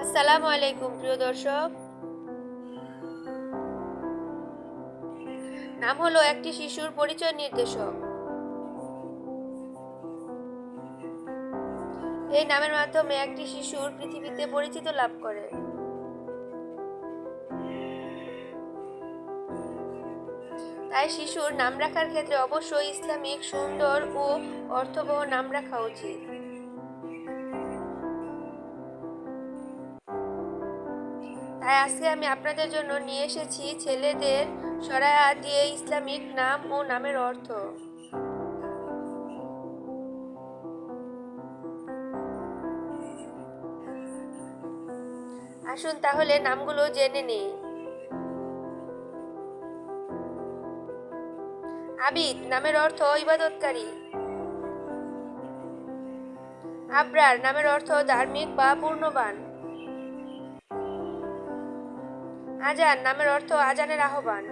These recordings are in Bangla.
আসসালামু আলাইকুম প্রিয় দর্শক। নাম হলো একটি শিশুর পরিচয় নির্দেশক। এই নামের মাধ্যমে একটি শিশুর পৃথিবীতে পরিচিত লাভ করে। তাই শিশুর নাম রাখার ক্ষেত্রে অবশ্যই ইসলামিক সুন্দর ও অর্থবহ নাম রাখা উচিত। তাই আজকে আমি আপনাদের জন্য নিয়ে এসেছি ছেলেদের সরায়া দিয়ে ইসলামিক নাম ও নামের অর্থ। আসুন তাহলে নামগুলো জেনে নিই। আবিদ নামের অর্থ ইবাদতকারী। আবরার নামের অর্থ ধার্মিক বা পূর্ণবান। আজান নামের অর্থ আজানের আহ্বান।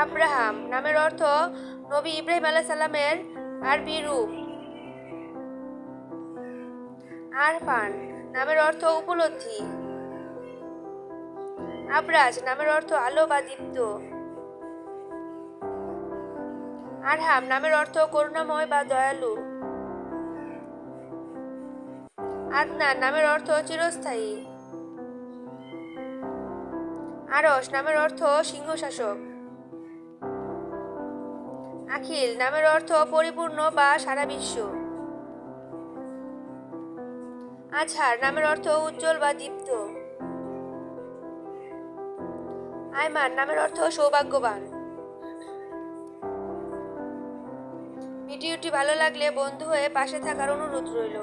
আব্রাহাম নামের অর্থ নবী ইব্রাহিম আলাইহিস সালামের আরবি রূপ। আরফান নামের অর্থ উপলব্ধি। আবরাজ নামের অর্থ আলো বা দীপ্ত। আরহাম নামের অর্থ করুণাময় বা দয়ালু। আদনান নামের অর্থ চিরস্থায়ী। আরশ নামের অর্থ সিংহশাসক। আখিল নামের অর্থ পরিপূর্ণ বা সারা বিশ্ব। আজহার নামের অর্থ উজ্জ্বল বা দীপ্ত। আয়মান নামের অর্থ সৌভাগ্যবান। ভিডিওটি ভালো লাগলে বন্ধু হয়ে পাশে থাকার অনুরোধ রইল।